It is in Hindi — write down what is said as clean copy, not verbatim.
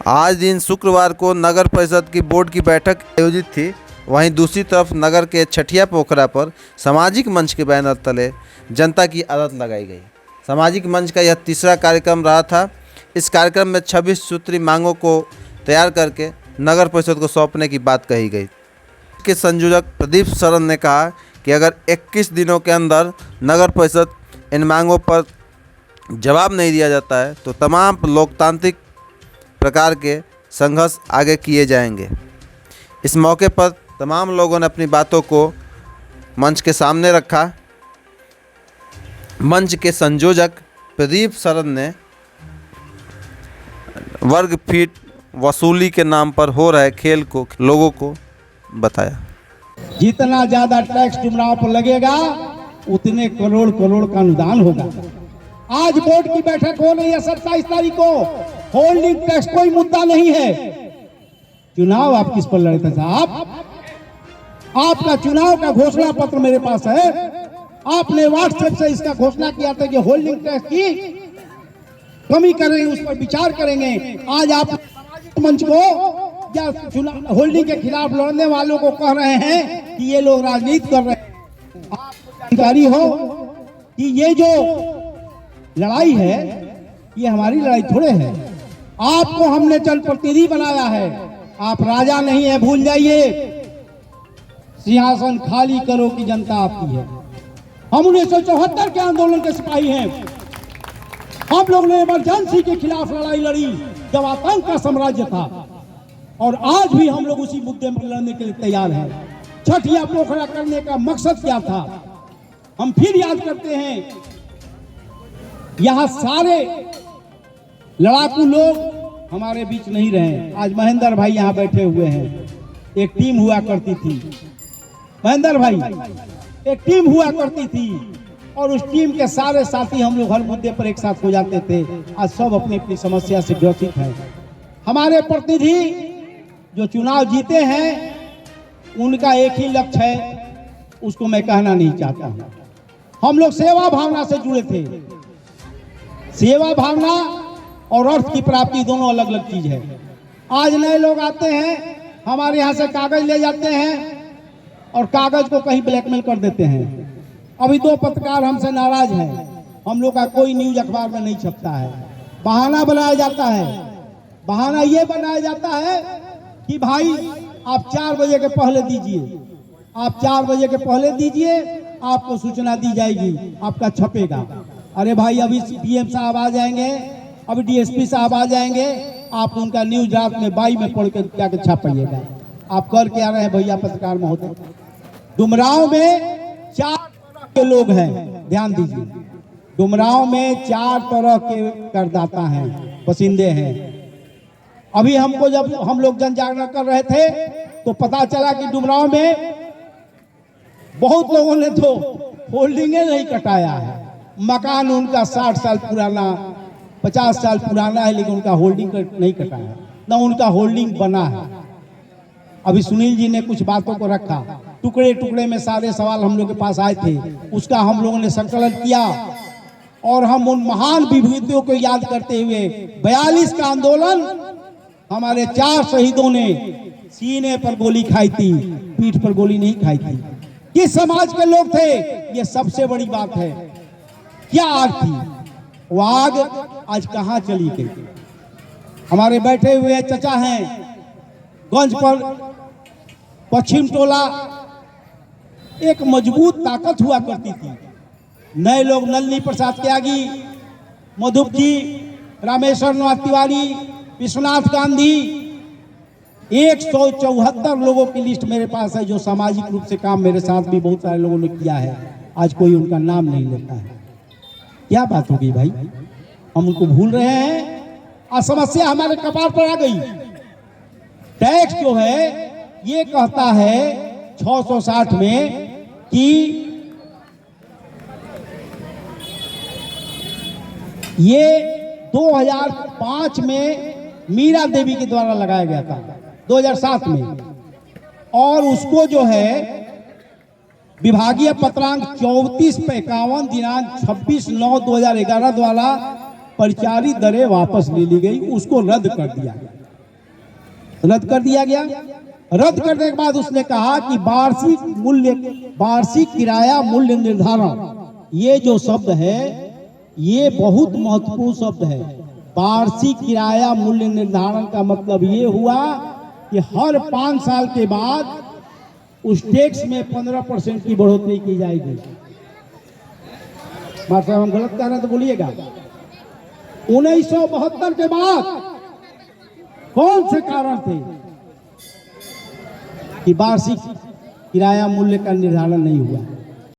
आज दिन शुक्रवार को नगर परिषद की बोर्ड की बैठक आयोजित थी। वहीं दूसरी तरफ नगर के छठिया पोखरा पर सामाजिक मंच के बैनर तले जनता की अदालत लगाई गई। सामाजिक मंच का यह तीसरा कार्यक्रम रहा था। इस कार्यक्रम में 26 सूत्री मांगों को तैयार करके नगर परिषद को सौंपने की बात कही गई। के संयोजक प्रदीप शरण ने कहा कि अगर 21 दिनों के अंदर नगर परिषद इन मांगों पर जवाब नहीं दिया जाता है तो तमाम लोकतांत्रिक प्रकार के संघर्ष आगे किए जाएंगे। इस मौके पर तमाम लोगों ने अपनी बातों को मंच के सामने रखा। मंच के संयोजक प्रदीप शरण ने वर्ग फीट वसूली के नाम पर हो रहे खेल को लोगों को बताया। जितना ज्यादा टैक्स चुनाव पर लगेगा उतने करोड़ करोड़ का अनुदान होगा। आज बोर्ड की बैठक हो रही है 27 तारीख को। होल्डिंग टैक्स कोई मुद्दा नहीं है। चुनाव आप किस पर लड़ते साहब? आपका चुनाव का घोषणा पत्र मेरे पास है। आपने व्हाट्सएप से इसका घोषणा किया था कि होल्डिंग टैक्स की कमी करेंगे, उस पर विचार करेंगे। आज आप मंच को या चुनाव होल्डिंग के खिलाफ लड़ने वालों को कह रहे हैं कि ये लोग राजनीति कर रहे हैं। आपको जानकारी हो कि ये जो लड़ाई है ये हमारी लड़ाई थोड़े है। आपको हमने जनप्रतिनिधि बनाया है। आप राजा नहीं है, भूल जाइए। सिंहासन खाली करो कि जनता आपकी है। हम 1974 के आंदोलन के सिपाही हैं। हम लोग ने इमरजेंसी के खिलाफ लड़ाई लड़ी जब आतंक का साम्राज्य था, और आज भी हम लोग उसी मुद्दे पर लड़ने के लिए तैयार हैं। छठिया पोखरा करने का मकसद क्या था, हम फिर याद करते हैं। यहां सारे लड़ाकू लोग हमारे बीच नहीं रहे। आज महेंद्र भाई यहां बैठे हुए हैं। एक टीम हुआ करती थी, महेंद्र भाई, एक टीम हुआ करती थी, और उस टीम के सारे साथी हम लोग हर मुद्दे पर एक साथ हो जाते थे। आज सब अपनी अपनी समस्या से ग्रसित हैं। हमारे प्रतिनिधि जो चुनाव जीते हैं उनका एक ही लक्ष्य है, उसको मैं कहना नहीं चाहता हूं। हम लोग सेवा भावना से जुड़े थे। सेवा भावना और अर्थ की प्राप्ति दोनों अलग अलग चीज है। आज नए लोग आते हैं, हमारे यहाँ से कागज ले जाते हैं और कागज को कहीं ब्लैकमेल कर देते हैं। अभी 2 पत्रकार हमसे नाराज हैं। हम लोग का कोई न्यूज अखबार में नहीं छपता है। बहाना बनाया जाता है। बहाना ये बनाया जाता है कि भाई आप 4 बजे के पहले दीजिए, आप 4 बजे के पहले दीजिए, आपको सूचना दी जाएगी, आपका छपेगा। अरे भाई, अभी पीएम साहब आ जाएंगे, अभी डीएसपी साहब आ जाएंगे, आप उनका न्यूज रात में 22 में पढ़ के क्या छापिएगा। आप कर क्या रहे हैं भैया पत्रकार महोदय? डुमरांव में 4 तरह के लोग हैं, ध्यान दीजिए। डुमरांव में 4 तरह के करदाता हैं, बसिंदे हैं। अभी हमको जब हम लोग जन जागरण कर रहे थे तो पता चला कि डुमरांव में बहुत लोगों ने तो होल्डिंगे नहीं कटाया है। मकान उनका 60 साल पुराना, 50 साल पुराना है, लेकिन उनका होल्डिंग नहीं कटाया, ना उनका होल्डिंग बना है। अभी सुनील जी ने कुछ बातों को रखा, टुकड़े टुकड़े में सारे सवाल हम लोग के पास आए थे, उसका हम लोगों ने संकलन किया और हम उन महान विभूतियों को याद करते हुए 42 का आंदोलन, हमारे 4 शहीदों ने सीने पर गोली खाई थी, पीठ पर गोली नहीं खाई थी। किस समाज के लोग थे, ये सबसे बड़ी बात है। क्या आग थी? वो आग आज कहां चली गई? हमारे बैठे हुए चचा हैं गंज पर, पश्चिम टोला एक मजबूत ताकत हुआ करती थी। नए लोग नलिनी प्रसाद त्यागी, मधुप जी, रामेश्वर नाथ तिवारी, विश्वनाथ गांधी, 174 लोगों की लिस्ट मेरे पास है जो सामाजिक रूप से काम मेरे साथ भी बहुत सारे लोगों ने किया है। आज कोई उनका नाम नहीं लेता है। क्या बात होगी भाई? हम उनको भूल रहे हैं। आज समस्या हमारे कपार पर आ गई। टैक्स जो है ये कहता है 660 में कि ये 2005 में मीरा देवी के द्वारा लगाया गया था, 2007 में, और उसको जो है विभागीय पत्रांक 34/51 दिनांक 26/9/2011 द्वारा परिचारित दरें वापस ले ली गई, उसको रद्द कर दिया गया। रद्द कर दिया गया। रद्द करने के बाद उसने कहा कि वार्षिक किराया मूल्य निर्धारण, ये जो शब्द है ये बहुत महत्वपूर्ण शब्द है। वार्षिक किराया मूल्य निर्धारण का मतलब ये हुआ कि हर 5 साल के बाद उस टैक्स में 15% की बढ़ोतरी की जाएगी। मास्टर साहब हम गलत कह रहे हैं तो बोलिएगा। 1972 के बाद कौन से कारण थे कि वार्षिक किराया मूल्य का निर्धारण नहीं हुआ?